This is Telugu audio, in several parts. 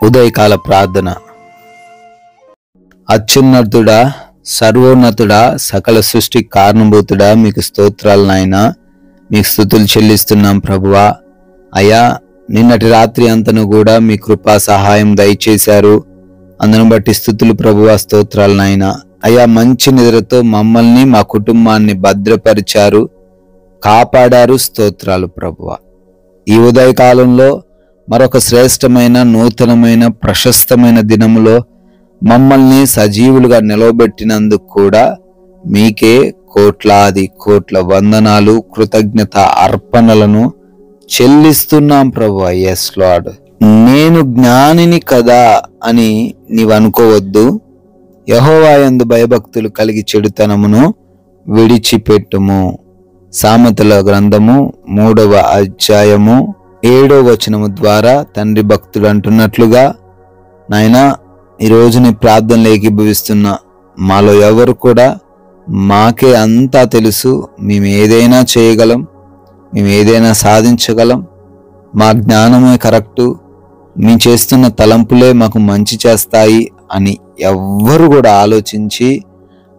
ఉదయకాల ప్రార్థన. అత్యున్నతుడా, సర్వోన్నతుడా, సకల సృష్టి కారణభూతుడా, మీకు స్తోత్రాలు నాయనా. మీకు స్తుతులు చెల్లిస్తున్నాం ప్రభువా. అయ్యా, నిన్నటి రాత్రి అంతను కూడా మీ కృపా సహాయం దయచేశారు. అందును బట్టి స్తుతులు ప్రభువా, స్తోత్రాలు నాయనా. అయ్యా, మంచి నిద్రతో మమ్మల్ని మా కుటుంబాన్ని భద్రపరిచారు, కాపాడారు. స్తోత్రాలు ప్రభువా. ఈ ఉదయకాలంలో మరొక శ్రేష్టమైన, నూతనమైన, ప్రశస్తమైన దినములో మమ్మల్ని సజీవులుగా నిలవబెట్టినందుకు కూడా మీకే కోట్లాది కోట్ల వందనాలు, కృతజ్ఞత అర్పణలను చెల్లిస్తున్నాం ప్రభువా. ఎస్ లార్డ్, నేను జ్ఞానిని కదా అని నీవు అనుకోవద్దు. యెహోవా యందు భయభక్తులు కలిగి చెడుతనమును విడిచిపెట్టుము. సామెతల గ్రంథము 3వ అధ్యాయము 7వ వచనము ద్వారా తండ్రి భక్తుడు అంటున్నట్లుగా, నాయనా, ఈరోజు నీ ప్రార్థనలు ఏకీభవిస్తున్న మాలో ఎవరు కూడా మాకే అంతా తెలుసు, మేము ఏదైనా చేయగలం, మేము ఏదైనా సాధించగలం, మా జ్ఞానమే కరెక్టు, మేము చేస్తున్న తలంపులే మాకు మంచి చేస్తాయి అని ఎవ్వరు కూడా ఆలోచించి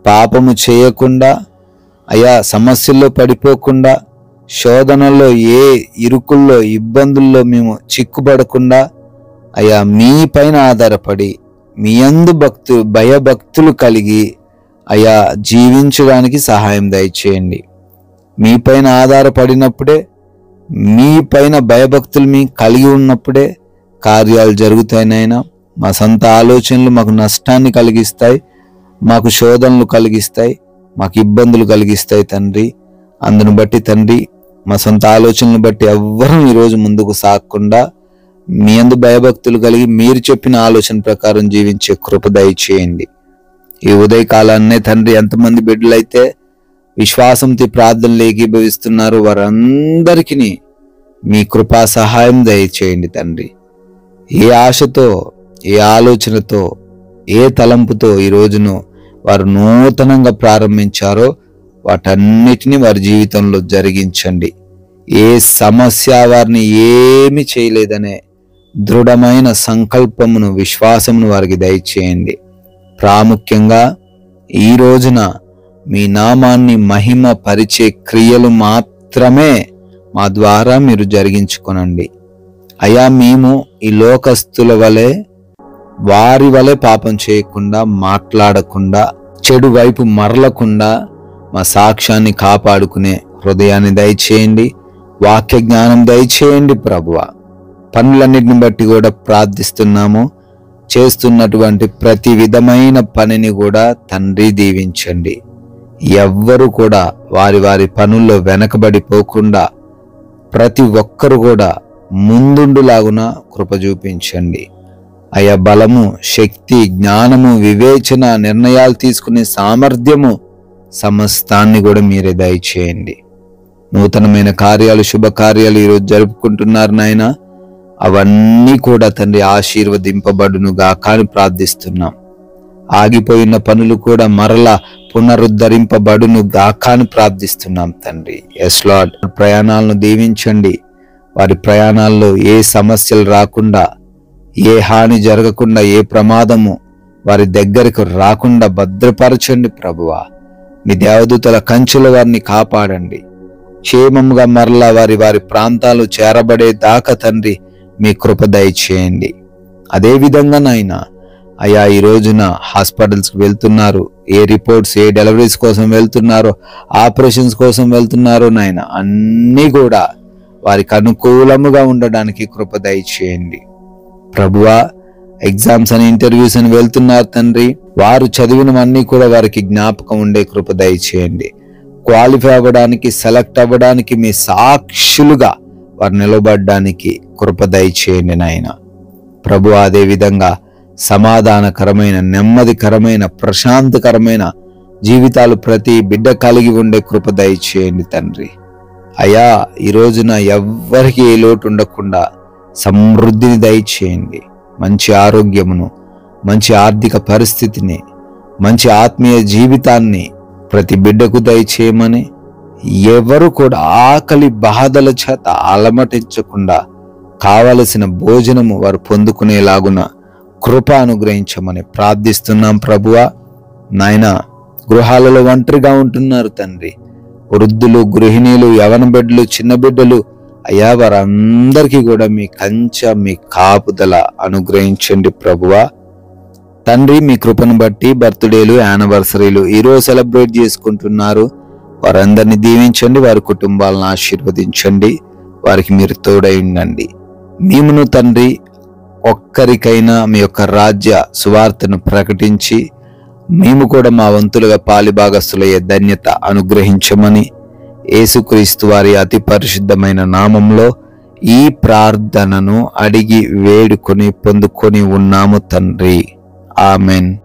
పాపము చేయకుండా, అయా సమస్యల్లో పడిపోకుండా, శోధనలో ఏ ఇరుకుల్లో ఇబ్బందుల్లో మేము చిక్కుపడకుండా, అయా మీ పైన ఆధారపడి మీ యందు భయభక్తులు కలిగి అయా జీవించడానికి సహాయం దయచేయండి. మీ పైన ఆధారపడినప్పుడే, మీ పైన భయభక్తులు మీ కలిగి ఉన్నప్పుడే కార్యాలు జరుగుతాయినైనా. మా సొంత ఆలోచనలు మాకు నష్టాన్ని కలిగిస్తాయి, మాకు శోధనలు కలిగిస్తాయి, మాకు ఇబ్బందులు కలిగిస్తాయి తండ్రి. అందును బట్టి తండ్రి, మా సొంత ఆలోచనలు బట్టి ఎవ్వరూ ఈరోజు ముందుకు సాగకుండా మీ యందు భయభక్తులు కలిగి మీరు చెప్పిన ఆలోచన ప్రకారం జీవించే కృప దయచేయండి. ఈ ఉదయకాలాన్నే తండ్రి, ఎంతమంది బిడ్డలైతే విశ్వాసంతో ప్రార్థనలు ఏకీభవిస్తున్నారు వారందరికీ మీ కృపా సహాయం దయచేయండి తండ్రి. ఏ ఆశతో, ఏ ఆలోచనతో, ఏ తలంపుతో ఈ రోజును వారు నూతనంగా ప్రారంభించారో వాటన్నిటిని వారి జీవితంలో జరిగించండి. ఏ సమస్య వారిని ఏమి చేయలేదనే దృఢమైన సంకల్పమును, విశ్వాసమును వారికి దయచేయండి. ప్రాముఖ్యంగా ఈ రోజున మీ నామాన్ని మహిమ పరిచే క్రియలు మాత్రమే మా ద్వారా మీరు జరిగించుకొనండి. అయా, మేము ఈ లోకస్తుల వలె, వారి వలె పాపం చేయకుండా, మాట్లాడకుండా, చెడు వైపు మరలకుండా మా సాక్ష్యాన్ని కాపాడుకునే హృదయాన్ని దయచేయండి. వాక్య జ్ఞానం దయచేయండి ప్రభువా. పనులన్నిటిని బట్టి కూడా ప్రార్థిస్తున్నాము. చేస్తున్నటువంటి ప్రతి విధమైన పనిని కూడా తండ్రి దీవించండి. ఎవ్వరు కూడా వారి వారి పనుల్లో వెనకబడిపోకుండా ప్రతి ఒక్కరు కూడా ముందుండులాగున కృప చూపించండి. అయా, బలము, శక్తి, జ్ఞానము, వివేచన, నిర్ణయాలు తీసుకునే సామర్థ్యము సమస్తాన్ని కూడా మీరే దయచేయండి. నూతనమైన కార్యాలు, శుభకార్యాలు ఈరోజు జరుపుకుంటున్నారు నాయన. అవన్నీ కూడా తండ్రి ఆశీర్వదింపబడును గాక అని ప్రార్థిస్తున్నాం. ఆగిపోయిన పనులు కూడా మరలా పునరుద్ధరింపబడును గాక అని ప్రార్థిస్తున్నాం తండ్రి. ఎస్ లార్డ్, ప్రయాణాలను దీవించండి. వారి ప్రయాణాల్లో ఏ సమస్యలు రాకుండా, ఏ హాని జరగకుండా, ఏ ప్రమాదము వారి దగ్గరకు రాకుండా భద్రపరచండి ప్రభువా. మీ దేవదూతల కంచెల వారిని కాపాడండి. క్షేమముగా మరలా వారి వారి ప్రాంతాలు చేరబడే దాకా తండ్రి మీ కృప దయచేయండి. అదేవిధంగా నాయన, అయా, ఈ రోజున హాస్పిటల్స్కి వెళ్తున్నారు, ఏ రిపోర్ట్స్, ఏ డెలివరీస్ కోసం వెళ్తున్నారో, ఆపరేషన్స్ కోసం వెళ్తున్నారో నాయన, అన్నీ కూడా వారికి అనుకూలముగా ఉండడానికి కృప దయచేయండి ప్రభువా. ఎగ్జామ్స్ అని, ఇంటర్వ్యూస్ అని వెళ్తున్నారు తండ్రి, వారు చదివినవన్నీ కూడా వారికి జ్ఞాపకం ఉండే కృప దయచేయండి. క్వాలిఫై అవ్వడానికి, సెలెక్ట్ అవ్వడానికి, మీ సాక్షులుగా వారు నిలబడడానికి కృప దయచేయండి నాయన ప్రభువా. అదేవిధంగా సమాధానకరమైన, నెమ్మదికరమైన, ప్రశాంతకరమైన జీవితాలు ప్రతి బిడ్డ కలిగి ఉండే కృప దయచేయండి తండ్రి. అయా, ఈ రోజున ఎవ్వరికి ఏ లోటు ఉండకుండా సమృద్ధిని దయచేయండి. మంచి ఆరోగ్యమును, మంచి ఆర్థిక పరిస్థితిని, మంచి ఆత్మీయ జీవితాన్ని ప్రతి బిడ్డకు దయచేయమని, ఎవరు కూడా ఆకలి బాధల చేత అలమటించకుండా కావలసిన భోజనము వారు పొందుకునేలాగున కృప అనుగ్రహించమని ప్రార్థిస్తున్నాం ప్రభువా. నాయన, గృహాలలో ఒంటరిగా ఉంటున్నారు తండ్రి. వృద్ధులు, గృహిణీలు, యవన బిడ్డలు, చిన్న బిడ్డలు, అయ్యా వారందరికీ కూడా మీ కంచె, మీ కాపుదల అనుగ్రహించండి ప్రభువా. తండ్రి, మీ కృపను బట్టి బర్త్డేలు, యానివర్సరీలు ఈరోజు సెలబ్రేట్ చేసుకుంటున్నారు. వారందరినీ దీవించండి, వారి కుటుంబాలను ఆశీర్వదించండి, వారికి మీరు తోడై ఉండండి. మేమును తండ్రి ఒక్కరికైనా మీ యొక్క రాజ్య సువార్తను ప్రకటించి మేము కూడా మా వంతులుగా పాలిభాగస్తులయ్యే ధన్యత అనుగ్రహించమని యేసుక్రీస్తు వారి అతి పరిశుద్ధమైన నామంలో ఈ ప్రార్థనను అడిగి వేడుకొని పొందుకొని ఉన్నాము తండ్రి. ఆమెన్.